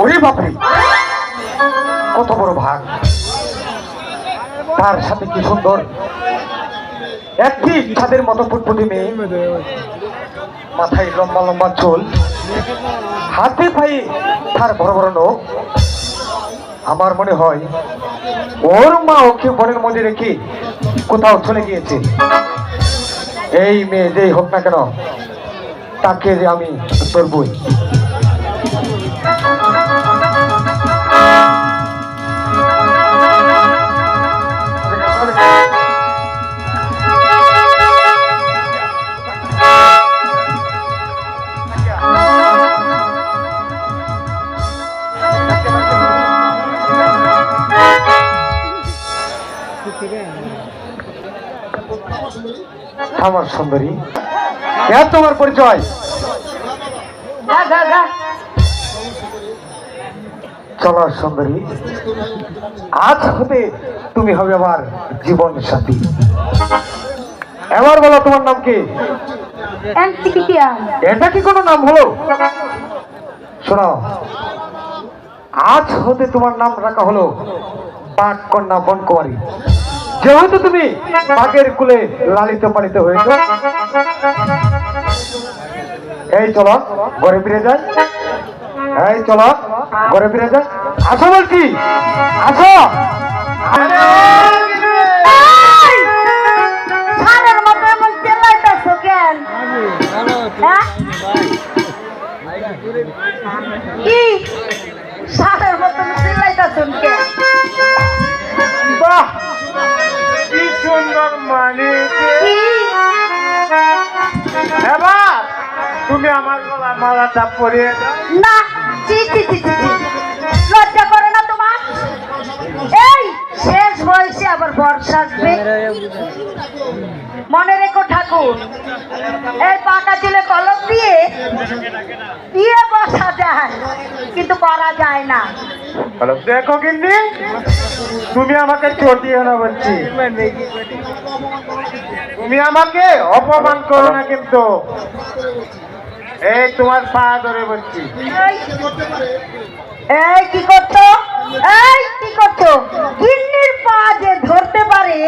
ওরে বাপরে, কত বড় ভাগ! তার সাথে কি সুন্দর একটি ছাদের মতো ফুটফুটি মেয়ে, মাথায় লম্বা লম্বা চুল, হাতে পায়ে তার বড় বড় নখ। আমার মনে হয় ওর মা ওকে বনের মধ্যে রেখে কোথাও চলে গিয়েছে। এই মেয়ে যেই হোক না কেন, তাকে আমি ধরবই। আমার সুন্দরী, তোমার পরিচয়? চলো সুন্দরী, আজ হতে তুমি হবে আমার জীবন সাথী। এবার বলো তোমার নাম কি? এটা কি কোনো নাম হলো? শোনো, আজ হতে তোমার নাম রাখা হলো বাঘ কন্যা বনকুমারী। যেহেতু তুমি বাঘের কুলে লালিত পালিত হয়েছ, এই চলো ঘরে ফিরে যাই। এই চলো ঘরে ফিরে যাই। আসো বলছি, আসো। বাহ, কি সুন্দর মানে! এবার তুমি আমার গলায় মালাটা পরিয়ে দাও না। লজ্জা করে না তোমার? এই শেষ বয়সে আবার বর্ষা আসবে, মনে রেখো ঠাকুর। এই পাকা চুলে কলম দিয়ে দিয়ে বসা যায়, কিন্তু করা যায় না। দেখো কিন্তু তুমি আমাকে চটিও না বলছি, তুমি আমাকে অপমান করো না কিন্তু। এই তোমার পা ধরে বলছি। এই কি করছো? এই কি করছো? গিন্নির পা যে ধরতে পারে,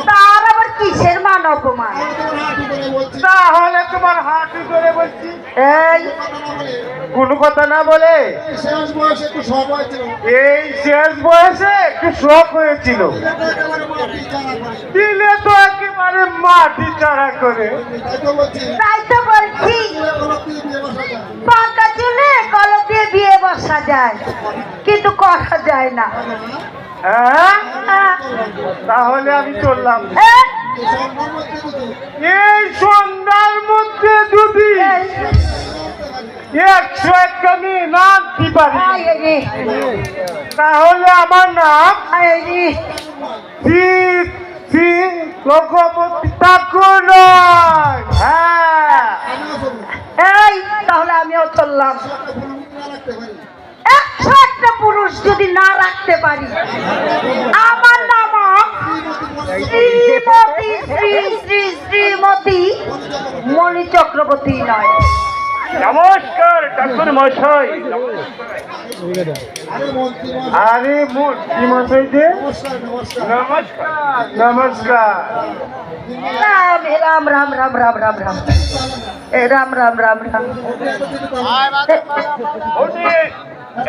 তার আবার কিসের মান অপমান? তাহলে তোমার হাঁটু ধরে বলছি। এই কোনো কথা না বলে এই শেষ বয়সে একটু শখ হয়েছিল, দিলে তো একেবারে মাটি চারা করে। তাই তো বলছি, পাকা চুলে কলম দিয়ে বিয়ে বসা যায়, কিন্তু করা যায় না। হ্যাঁ, তাহলে আমি চললাম। এই সন্ধ্যার মধ্যে যদি 101 নাম কি পারি, তাহলে আমার নাম লক্ষ্মী ঠাকুর নয়। হ্যাঁ, এই তাহলে আমিও চললাম। 101টা পুরুষ যদি না রাখতে পারি, আমার নাম শ্রীমতী শ্রীমতী মণি চক্রবর্তী নয়। নমস্কার ঠাকুর মশাই। আরে মূর্তি মশাই যে, নমস্কার নমস্কার। রাম রাম রাম রাম রাম রাম রাম রাম রাম রাম।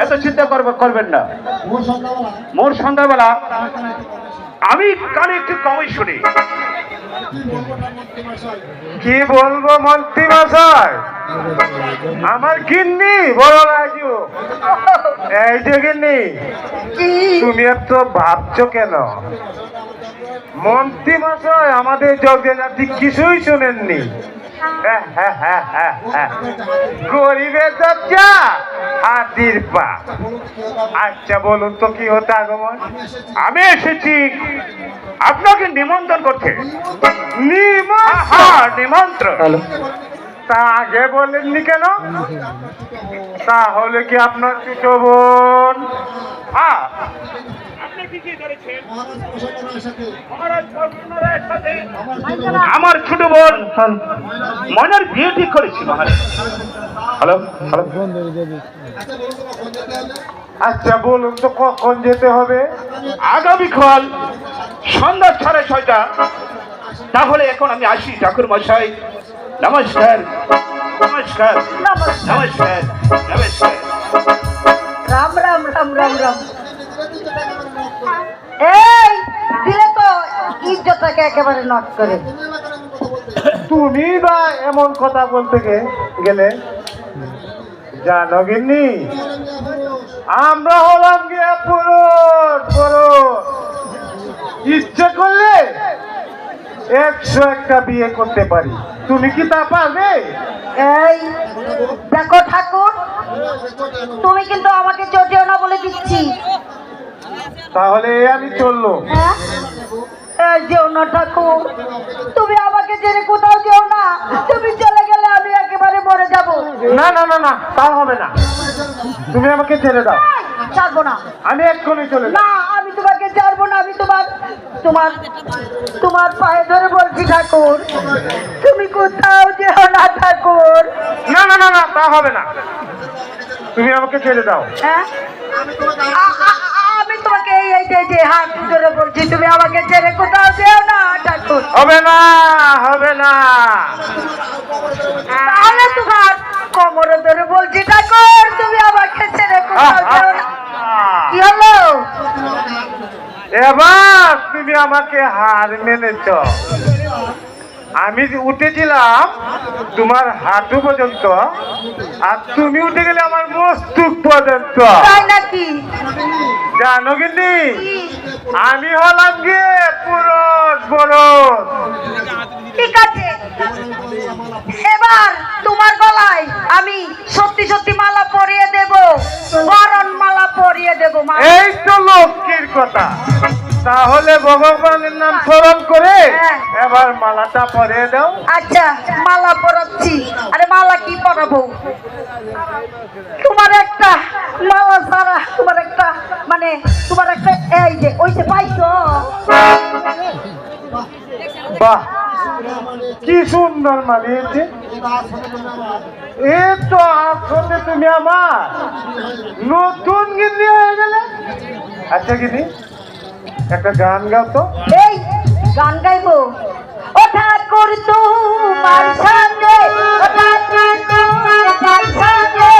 এত চিন্তা করবেন না। মোর সন্ধ্যাবেলা আমি কানে একটু কমই শুনি। কি বলবো মন্ত্রী মশাই, আমার গিন্নি বড় রাজু। এই যে গিন্নি, তুমি এত ভাবছো কেন? মন্ত্রী মশাই আমাদের যজ্ঞে জাতি কিছুই শোনেননি। গরিবের দরজা হাতির পা। আচ্ছা বলুন তো কি হতে আগমন? আমি এসেছি আপনাকে নিমন্ত্রণ করতে। নিমন্ত্রণ? তা আগে বলেননি কেন? তাহলে কি আপনার ছোট বোন? আমার ছোট বোন ময়নার বিয়ে ঠিক করেছি মহারাজ। হ্যালো হ্যালো, আচ্ছা বলুন তো কখন যেতে হবে? আগামীকাল সন্ধ্যা 6:30। তাহলে এখন আমি আসি ঠাকুর মশাই। নমস্কার নমস্কার নমস্কার নমস্কার। রাম রাম রাম রাম রাম। এই দিলে তো ইজ্জতটাকে একেবারে নট করে। তুমি বা এমন কথা বলতে গেলে জানো গিন্নি, আমরা হলাম গিয়া পুরুষ পুরুষ, ইচ্ছে করলে 101টা বিয়ে করতে পারি। তুমি কি তা পারবে? এই দেখো ঠাকুর, তুমি কিন্তু আমাকে চটিও না বলে দিচ্ছি। তাহলে আমি চললো। হ্যাঁ? এই যেও না ঠাকুর, তুমি আমাকে ছেড়ে কোথাও যেও না। তুমি চলে গেলে আমি একেবারে মরে যাব। না না না না, তা হবে না। তুমি আমাকে ছেড়ে দাও, ছাড়বো না। আমি এক্ষুনি চলে যাব। না, আমি তোমাকে ছাড়বো না। আমি তোমার তোমার তোমার পায়ে ধরে বলছি ঠাকুর, তুমি কোথাও যেও না ঠাকুর। না না না না, তা হবে না। তুমি আমাকে ছেড়ে দাও। হ্যাঁ? আমি তোমাকে এই হাত ধরে বলছি, তুমি আমাকে ছেড়ে কোথাও যেও না ঠাকুর। হবে না, হবে না। তাহলে তোমার কোমরে ধরে বলছি ঠাকুর, তুমি আমাকে ছেড়ে কোথাও যেও না। কি হলো? এবার তুমি আমাকে হার মেনেছ। আমি উঠেছিলাম তোমার হাঁটু পর্যন্ত, আর তুমি উঠে গেলে আমার মস্তক পর্যন্ত। তাই নাকি? জানো কিন্তু কি? আমি হলাম গিয়ে পুরুষ পুরুষ। ঠিক আছে, এবার তোমার গলায় আমি সত্যি সত্যি মালা পরিয়ে দেব, বরণ মালা পরিয়ে দেব। এই তো লক্ষ্মীর কথা। তাহলে ভগবানের নাম স্মরণ করে হ্যাঁ। এবার মালাটা পরিয়ে দাও। আচ্ছা, মালা পরাচ্ছি। আরে মালা কি পরাবো? তোমার একটা মালা ছাড়া তোমার একটা তোমার একটা এই যে ওই যে পাইছো। বাহ, কি সুন্দর মানিয়েছে। এই তো আসলে তুমি আমার নতুন গিন্নি হয়ে গেলে। আচ্ছা গিন্নি, একটা গান গাও তো। এই গান গাইবো? ও ঠাকুর তোমার সঙ্গে, ও ঠাকুর তোমার সঙ্গে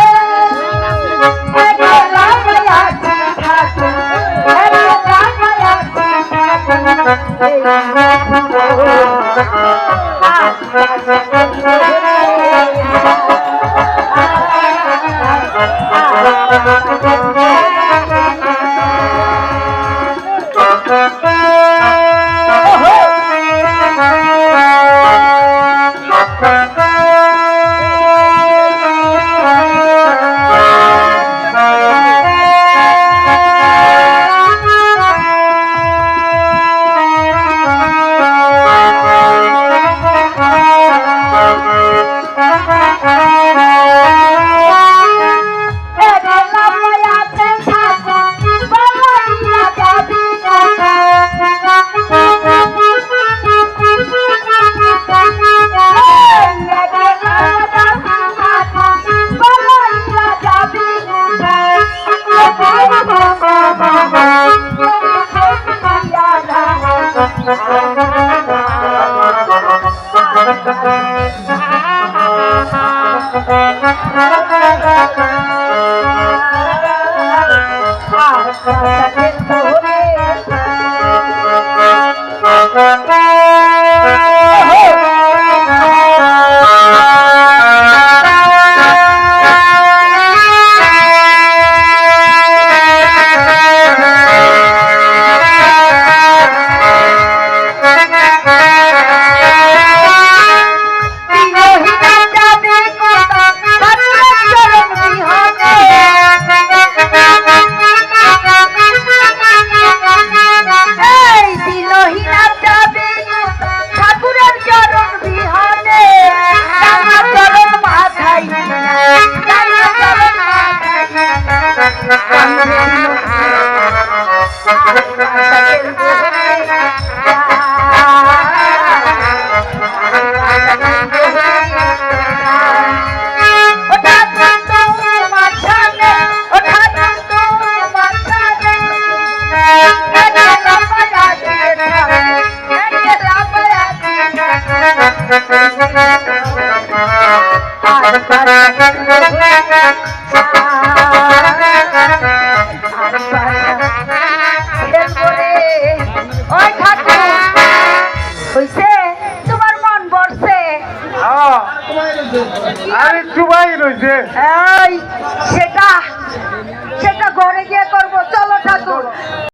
ওই ঠাকুর হইছে তোমার মন বসছে আরে চুবাই রয়েছে এই সেটা ঘরে গিয়ে করবো চলো ঠাকুর